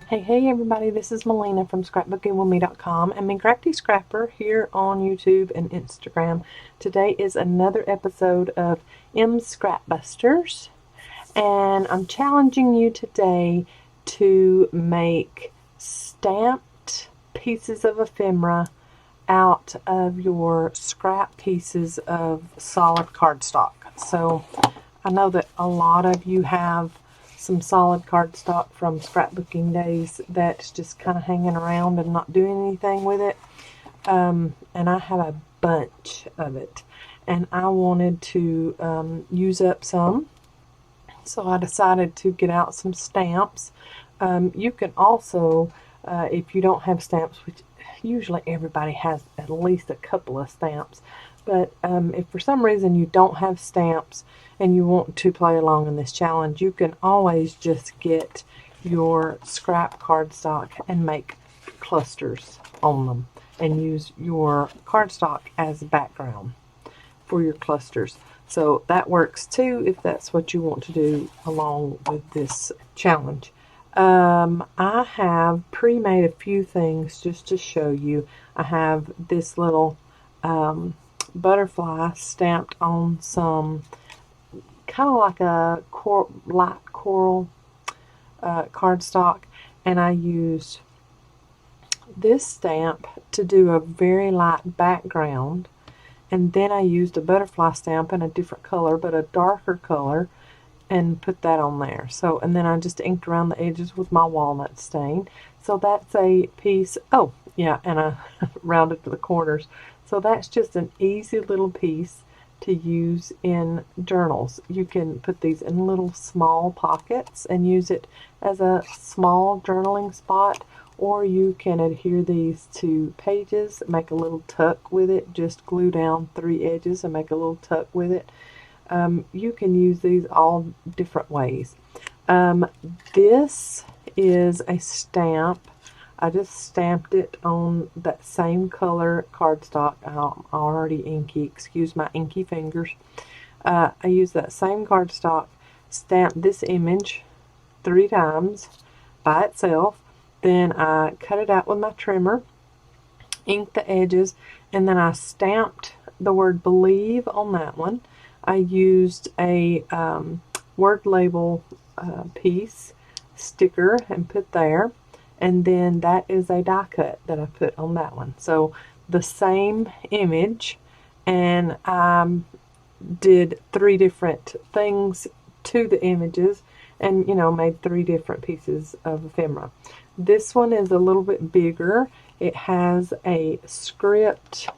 Hey everybody, this is Melina from ScrapbookingwithME.com and McGrafty Scrapper here on YouTube and Instagram. Today is another episode of M's Scrapbusters, and I'm challenging you today to make stamped pieces of ephemera out of your scrap pieces of solid cardstock. So I know that a lot of you have some solid cardstock from scrapbooking days that's just kind of hanging around and not doing anything with it. And I have a bunch of it, and I wanted to use up some, so I decided to get out some stamps. You can also, if you don't have stamps, which usually everybody has at least a couple of stamps, but if for some reason you don't have stamps and you want to play along in this challenge, you can always just get your scrap cardstock and make clusters on them and use your cardstock as a background for your clusters. So that works too if that's what you want to do along with this challenge. I have pre-made a few things just to show you. I have this little butterfly stamped on some kind of like a light coral cardstock, and I used this stamp to do a very light background, and then I used a butterfly stamp in a different color but a darker color and put that on there. So, and then I just inked around the edges with my walnut stain. So that's a piece. Oh yeah, and I rounded to the corners. So that's just an easy little piece to use in journals. You can put these in little small pockets and use it as a small journaling spot, or you can adhere these to pages, make a little tuck with it, just glue down 3 edges and make a little tuck with it. You can use these all different ways. This is a stamp. I just stamped it on that same color cardstock. I'm already inky, excuse my inky fingers. I used that same cardstock, stamped this image 3 times by itself, then I cut it out with my trimmer, inked the edges, and then I stamped the word believe on that one. I used a word label piece sticker and put there, and then that is a die cut that I put on that one. So the same image, and I did 3 different things to the images, and made 3 different pieces of ephemera. This one is a little bit bigger. It has a script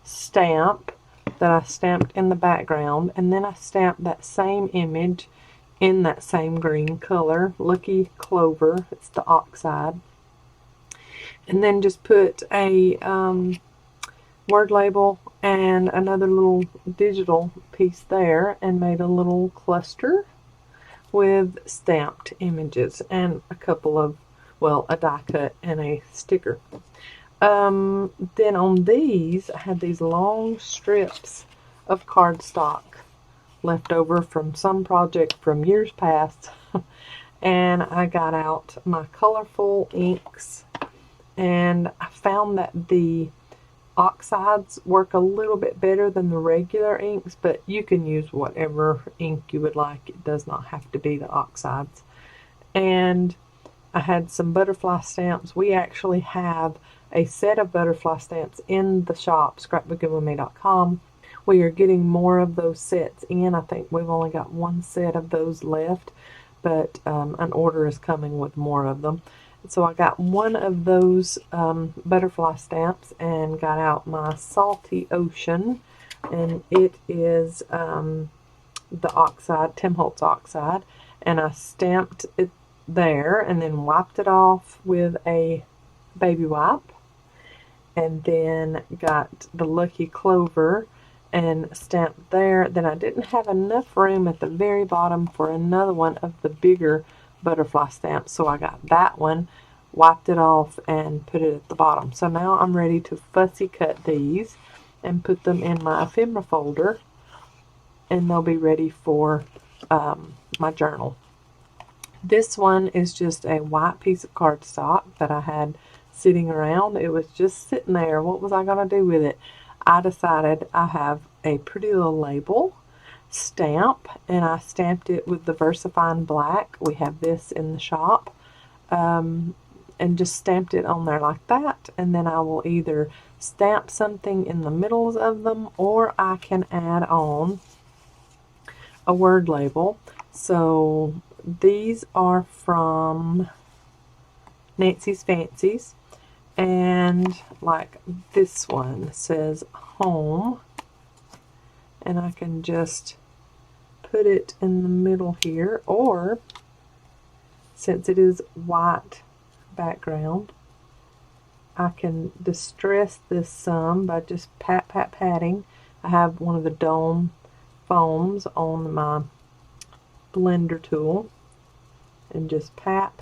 stamp that I stamped in the background, and then I stamped that same image in that same green color, Lucky Clover, it's the oxide, and then just put a word label and another little digital piece there and made a little cluster with stamped images and a couple of, well, a die cut and a sticker. Then on these, I had these long strips of cardstock left over from some project from years past, and I got out my colorful inks, and I found that the oxides work a little bit better than the regular inks, but you can use whatever ink you would like. It does not have to be the oxides. And I had some butterfly stamps. We actually have a set of butterfly stamps in the shop, ScrapbookingwithME.com. We are getting more of those sets in. I think we've only got 1 set of those left, but an order is coming with more of them. So I got one of those butterfly stamps and got out my Salty Ocean, and it is the oxide, Tim Holtz oxide, and I stamped it there and then wiped it off with a baby wipe, and then got the Lucky Clover and stamped there. Then I didn't have enough room at the very bottom for another one of the bigger butterfly stamps, so I got that one, wiped it off, and put it at the bottom. So now I'm ready to fussy cut these and put them in my ephemera folder, and they'll be ready for my journal. This one is just a white piece of cardstock that I had sitting around. It was just sitting there. What was I going to do with it? I decided I have a pretty little label stamp, and I stamped it with the VersaFine black. We have this in the shop. And just stamped it on there like that, and then I will either stamp something in the middles of them, or I can add on a word label. So these are from Nancy's Fancies, and like this one says home, and I can just put it in the middle here, or since it is white background, I can distress this some by just patting. I have one of the dome foams on my blender tool, and just pat,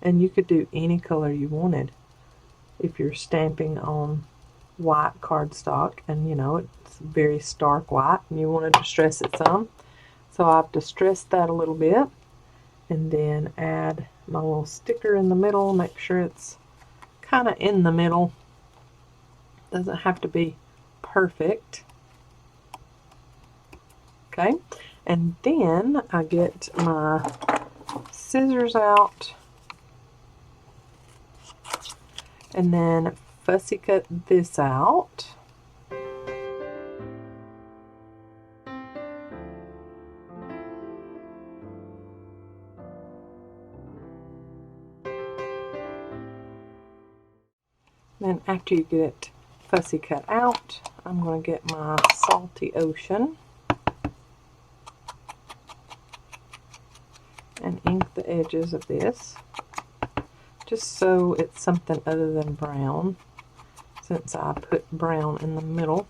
and you could do any color you wanted if you're stamping on white cardstock, and you know it's very stark white and you want to distress it some. So I've distressed that a little bit, and then add my little sticker in the middle. Make sure it's kind of in the middle. Doesn't have to be perfect. Okay, and then I get my scissors out, and then fussy cut this out. Then after you get it fussy cut out, I'm going to get my Salty Ocean and ink the edges of this, just so it's something other than brown, since I put brown in the middle.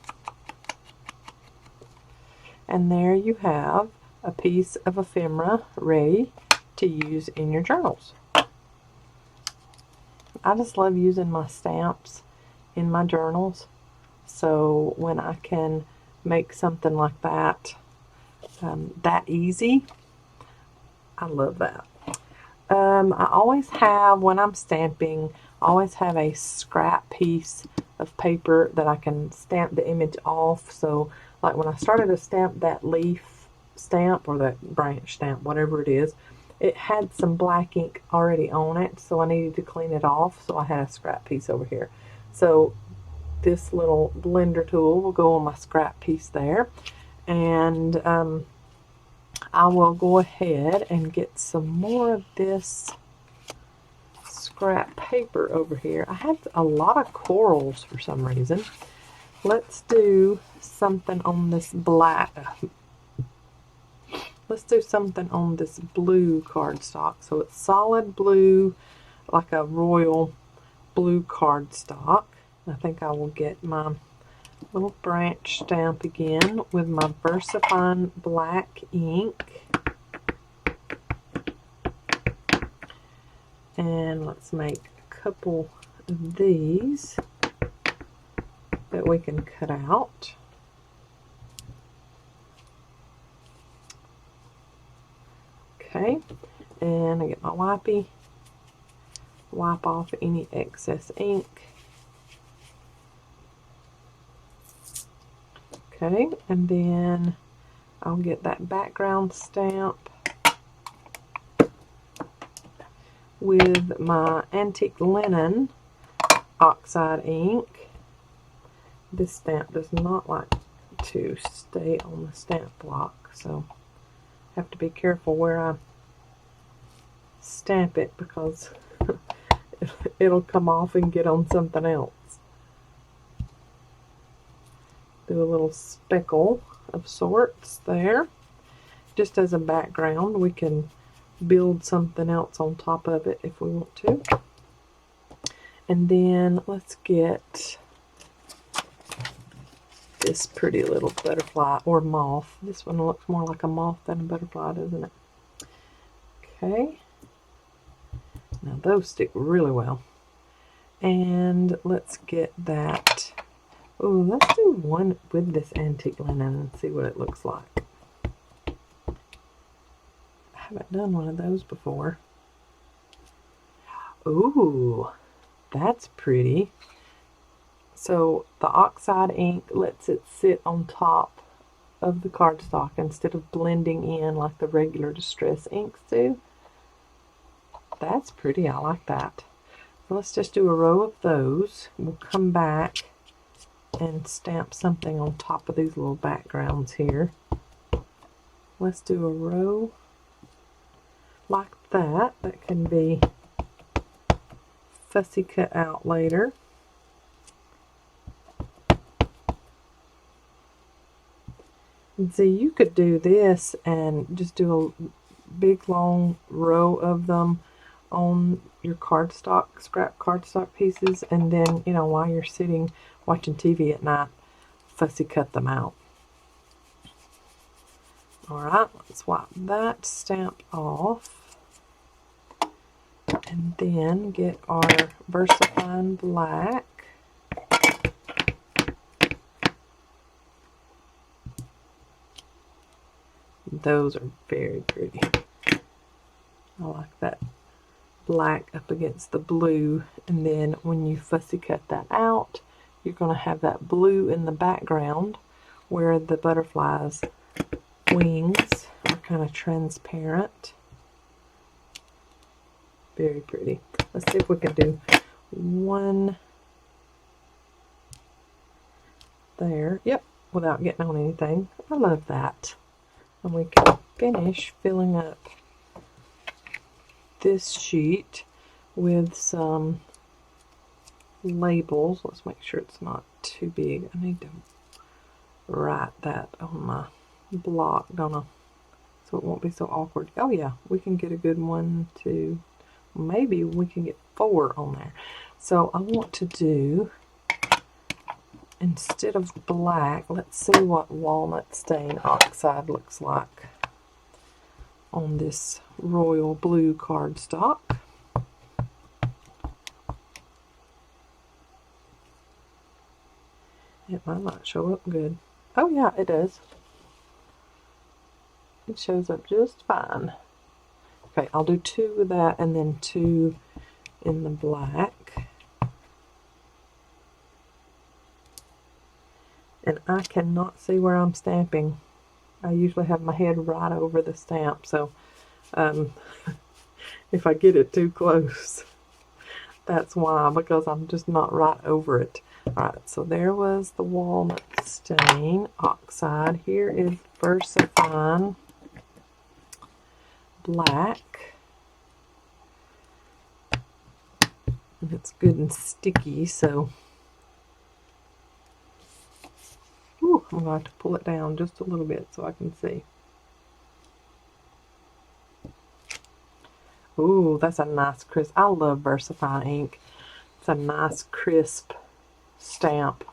And there you have a piece of ephemera ready to use in your journals. I just love using my stamps in my journals, so when I can make something like that that easy, I love that. I always have, when I'm stamping, I always have a scrap piece of paper that I can stamp the image off. So like when I started to stamp that leaf stamp or that branch stamp, whatever it is, it had some black ink already on it, so I needed to clean it off, so I had a scrap piece over here. So this little blender tool will go on my scrap piece there, and I will go ahead and get some more of this scrap paper over here. I have a lot of corals for some reason. Let's do something on this black. Let's do something on this blue cardstock. So it's solid blue, like a royal blue cardstock. I think I will get my little branch stamp again with my VersaFine black ink. And let's make a couple of these that we can cut out. Okay, and I get my wipey, wipe off any excess ink. Okay, and then I'll get that background stamp with my antique linen oxide ink. This stamp does not like to stay on the stamp block, so I have to be careful where I stamp it, because it'll come off and get on something else. Do a little speckle of sorts there, just as a background. We can build something else on top of it if we want to. And then let's get this pretty little butterfly or moth. This one looks more like a moth than a butterfly, doesn't it? Okay. Now those stick really well. And let's get that. Oh, let's do one with this antique linen and see what it looks like. I haven't done one of those before. Ooh, that's pretty. So the oxide ink lets it sit on top of the cardstock instead of blending in like the regular distress inks do. That's pretty. I like that. So let's just do a row of those. We'll come back and stamp something on top of these little backgrounds here. Let's do a row like that. That can be fussy cut out later. And see, you could do this and just do a big long row of them on your cardstock, scrap cardstock pieces, and then, you know, while you're sitting watching TV at night, fussy cut them out. Alright, let's wipe that stamp off. And then get our VersaFine black. Those are very pretty. I like that black up against the blue, and then when you fussy cut that out, you're going to have that blue in the background where the butterflies' wings are kind of transparent. Very pretty. Let's see if we can do one there. Yep, without getting on anything. I love that. And we can finish filling up this sheet with some labels. Let's make sure it's not too big. I need to write that on my block, don't I? So it won't be so awkward. Oh yeah, we can get a good 1, 2, maybe we can get 4 on there. So I want to do, instead of black, let's see what walnut stain oxide looks like on this royal blue cardstock. It might not show up good. Oh yeah, it does. It shows up just fine. Okay, I'll do 2 with that and then 2 in the black. And I cannot see where I'm stamping. I usually have my head right over the stamp, so if I get it too close, that's why, because I'm just not right over it. Alright, so there was the walnut stain oxide. Here is VersaFine black. And it's good and sticky, so I'm going to have to pull it down just a little bit so I can see. Ooh, that's a nice crisp. I love VersaFine ink. It's a nice crisp stamp.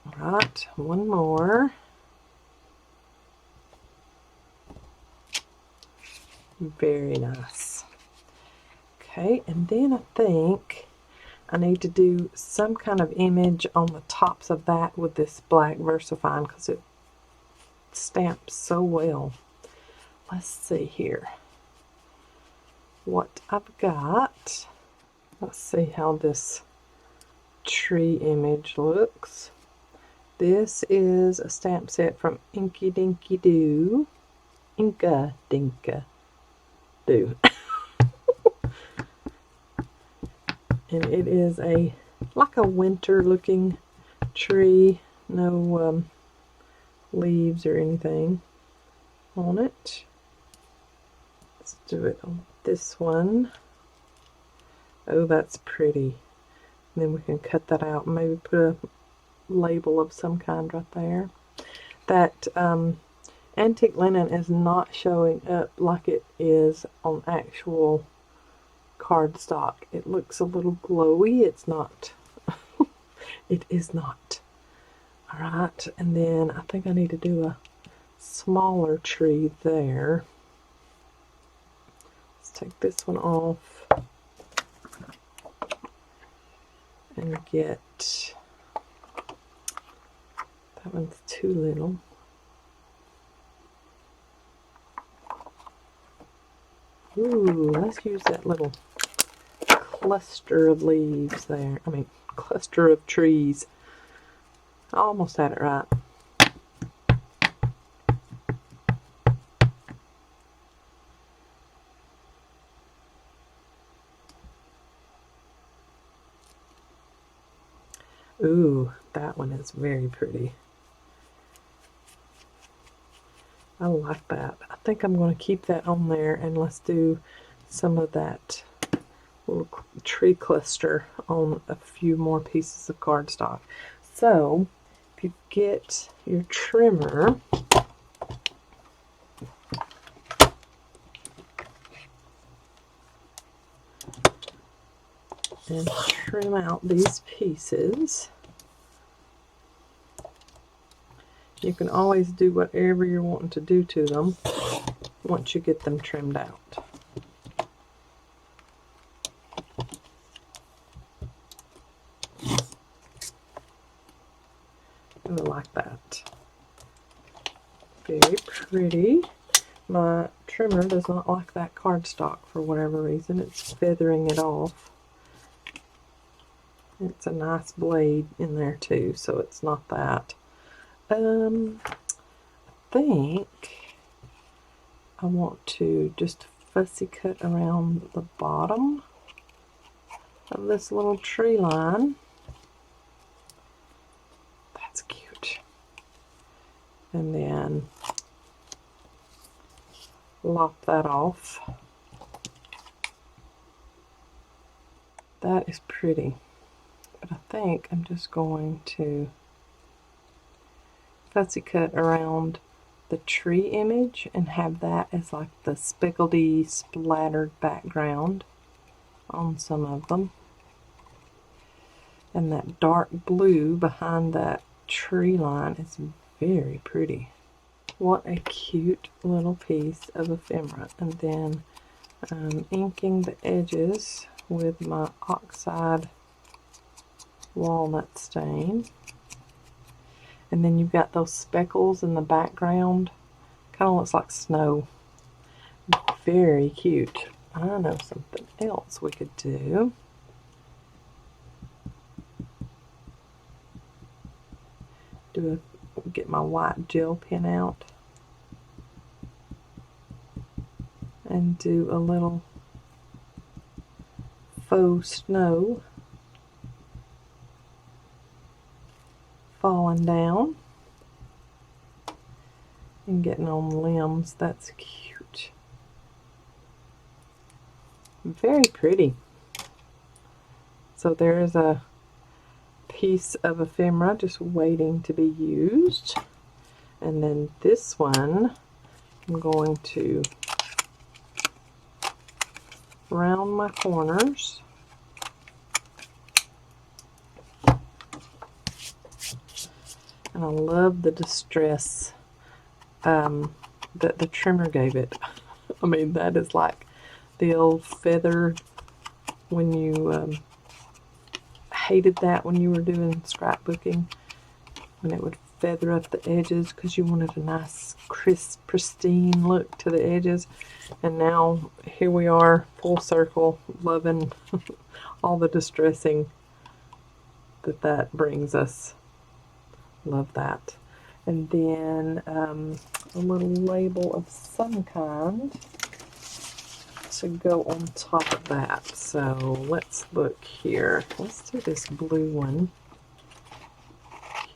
Alright, one more. Very nice. Okay, and then I think I need to do some kind of image on the tops of that with this black VersaFine because it stamps so well. Let's see here what I've got. Let's see how this tree image looks. This is a stamp set from Inky Dinky Doo. Inka Dinka Doo. And it is like a winter looking tree, no leaves or anything on it. Let's do it on this one. Oh, that's pretty. And then we can cut that out and maybe put a label of some kind right there. That antique linen is not showing up like it is on actual cardstock. It looks a little glowy. It's not. It is not. Alright, and then I think I need to do a smaller tree there. Let's take this one off and get, that one's too little. Ooh, let's use that little cluster of leaves there. I mean, cluster of trees. I almost had it right. Ooh, that one is very pretty. I like that. I think I'm going to keep that on there, and let's do some of that little tree cluster on a few more pieces of cardstock. So, if you get your trimmer, and trim out these pieces. You can always do whatever you're wanting to do to them once you get them trimmed out. I like that. Very pretty. My trimmer does not like that cardstock for whatever reason. It's feathering it off. It's a nice blade in there too, so it's not that. I think I want to just fussy cut around the bottom of this little tree line. That's cute. And then lop that off. That is pretty. But I think I'm just going to fussy cut around the tree image and have that as like the speckledy splattered background on some of them. And that dark blue behind that tree line is very pretty. What a cute little piece of ephemera. And then inking the edges with my oxide walnut stain. And then you've got those speckles in the background. Kind of looks like snow. Very cute. I know something else we could do. Get my white gel pen out and do a little faux snow falling down and getting on limbs. That's cute. Very pretty. So there's a piece of ephemera just waiting to be used. And then this one, I'm going to round my corners. And I love the distress that the trimmer gave it. I mean, that is like the old feather when you hated that when you were doing scrapbooking, when it would feather up the edges because you wanted a nice, crisp, pristine look to the edges. And now here we are, full circle, loving all the distressing that brings us. Love that. And then a little label of some kind to go on top of that. So let's look here. Let's do this blue one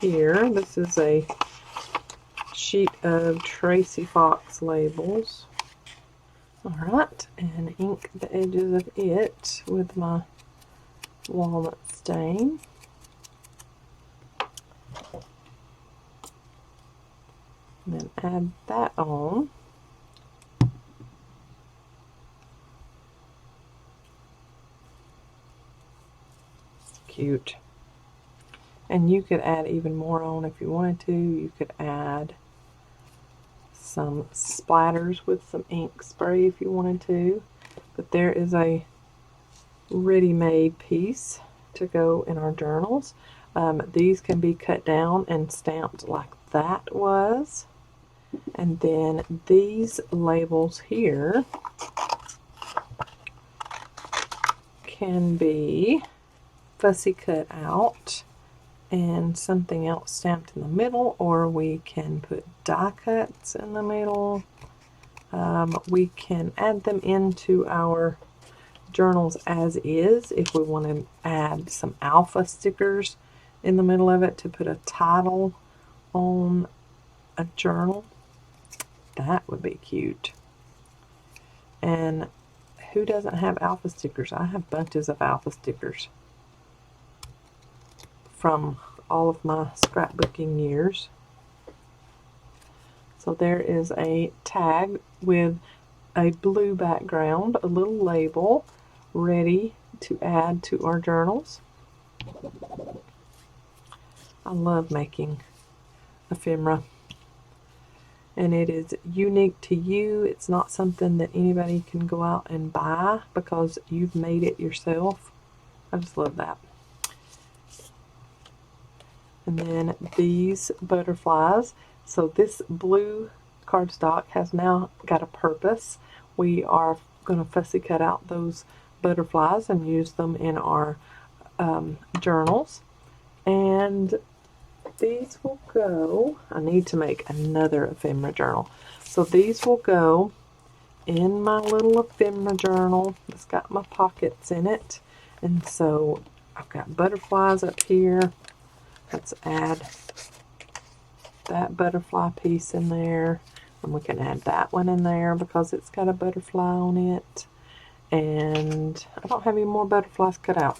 here. This is a sheet of Tracy Fox labels. Alright, and ink the edges of it with my walnut stain. And then add that on. Cute. And you could add even more on if you wanted to. You could add some splatters with some ink spray if you wanted to. But there is a ready-made piece to go in our journals. These can be cut down and stamped like that was. And then these labels here can be fussy cut out and something else stamped in the middle, or we can put die cuts in the middle. We can add them into our journals as is if we want to add some alpha stickers in the middle of it to put a title on a journal. That would be cute. And who doesn't have alpha stickers? I have bunches of alpha stickers from all of my scrapbooking years. So there is a tag with a blue background, a little label, ready to add to our journals. I love making ephemera, and it is unique to you. It's not something that anybody can go out and buy because you've made it yourself. I just love that. And then these butterflies. So this blue cardstock has now got a purpose. We are going to fussy cut out those butterflies and use them in our journals. And these will go, I need to make another ephemera journal. So these will go in my little ephemera journal. It's got my pockets in it. And so I've got butterflies up here. Let's add that butterfly piece in there. And we can add that one in there because it's got a butterfly on it. And I don't have any more butterflies cut out.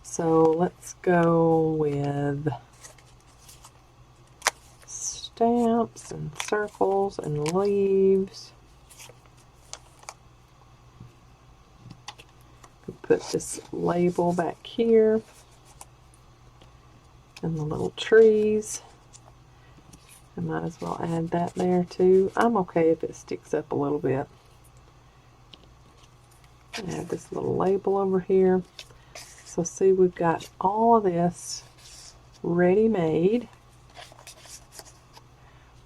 So let's go with stamps and circles and leaves. Put this label back here. And the little trees. I might as well add that there too. I'm okay if it sticks up a little bit. Add this little label over here. So see, we've got all of this ready-made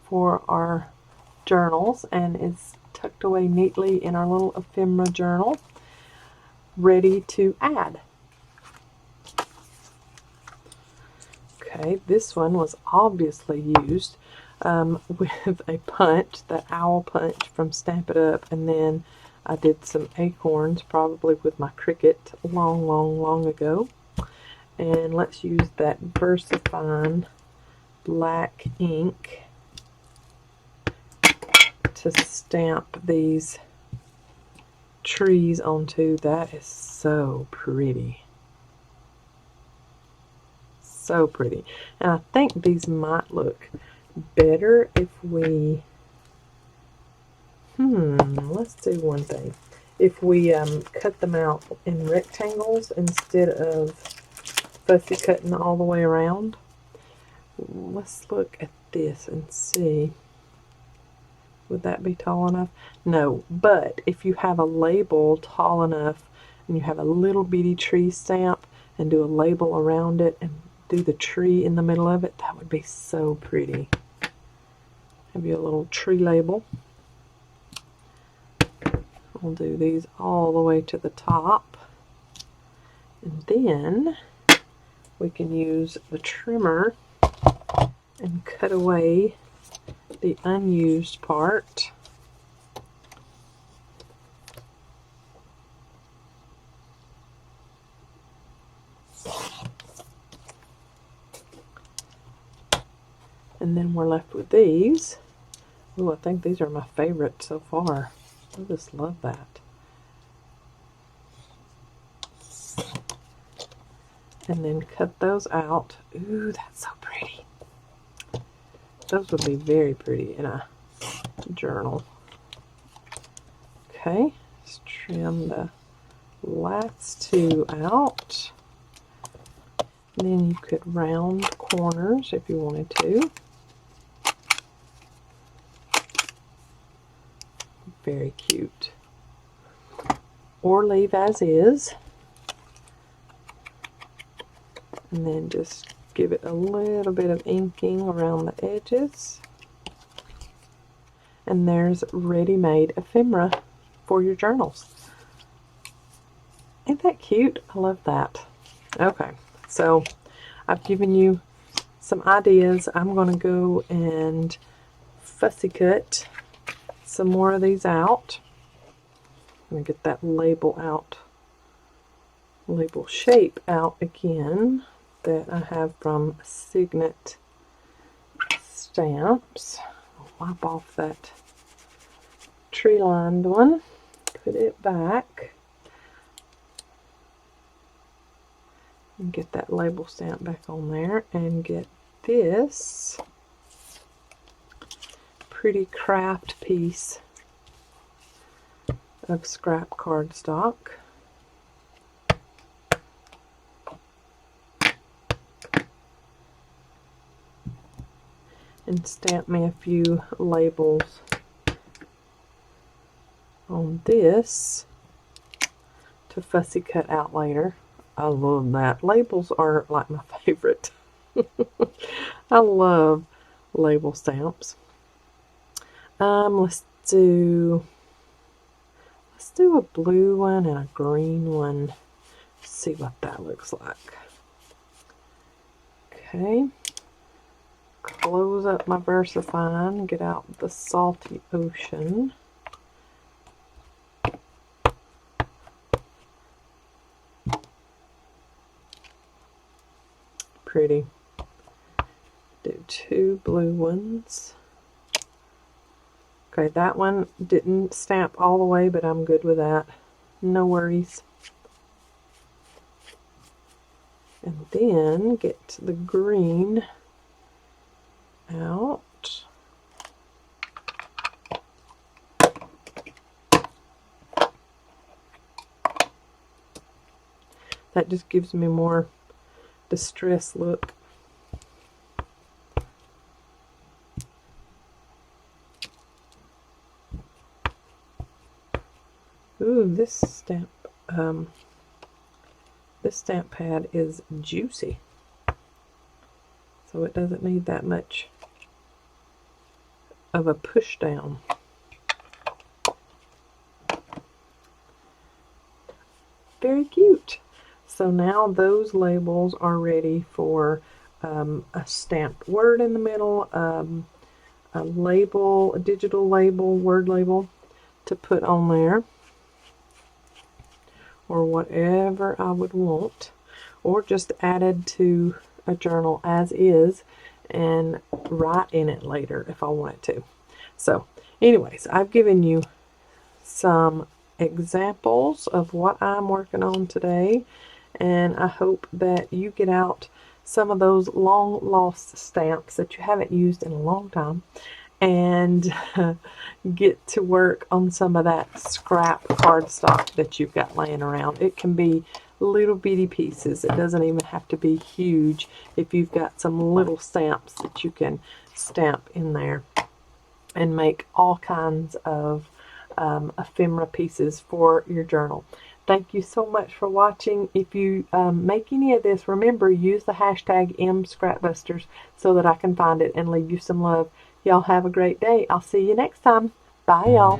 for our journals, and it's tucked away neatly in our little ephemera journal, ready to add. Okay, this one was obviously used with a punch, the owl punch from Stamp It Up, and then I did some acorns, probably with my Cricut, long ago. And let's use that VersaFine black ink to stamp these trees onto. That is so pretty. So pretty. And I think these might look better if we let's do one thing. If we cut them out in rectangles instead of fussy cutting all the way around. Let's look at this and see. Would that be tall enough? No, but if you have a label tall enough and you have a little bitty tree stamp and do a label around it and do the tree in the middle of it, that would be so pretty. Have you a little tree label. We'll do these all the way to the top. And then we can use the trimmer and cut away the unused part. And then we're left with these. Oh, I think these are my favorite so far. I just love that. And then cut those out. Ooh, that's so pretty. Those would be very pretty in a journal. Okay, let's trim the last two out. And then you could round corners if you wanted to. Very cute. Or leave as is. And then just give it a little bit of inking around the edges. And there's ready-made ephemera for your journals. Ain't that cute? I love that. Okay, so I've given you some ideas. I'm going to go and fussy cut some more of these out. I'm going to get that label out, label shape out again that I have from Signet Stamps. I'll wipe off that tree lined one, put it back, and get that label stamp back on there, and get this pretty craft piece of scrap cardstock. And stamp me a few labels on this to fussy cut out later. I love that. Labels are like my favorite. I love label stamps. Let's do a blue one and a green one. Let's see what that looks like. Okay. Close up my VersaFine, get out the Salty Ocean. Pretty. Do two blue ones. Okay, that one didn't stamp all the way, but I'm good with that. No worries. And then get the green out. That just gives me more distressed look. Ooh, this stamp pad is juicy, so it doesn't need that much of a push down. Very cute. So now those labels are ready for a stamped word in the middle, a label, a digital label, word label to put on there, or whatever I would want, or just added to a journal as is and write in it later if I wanted to. So anyways, I've given you some examples of what I'm working on today, and I hope that you get out some of those long lost stamps that you haven't used in a long time and get to work on some of that scrap cardstock that you've got laying around. It can be little bitty pieces. It doesn't even have to be huge if you've got some little stamps that you can stamp in there and make all kinds of ephemera pieces for your journal. Thank you so much for watching. If you make any of this, remember, use the hashtag #Scrapbusters so that I can find it and leave you some love. Y'all have a great day. I'll see you next time. Bye, y'all.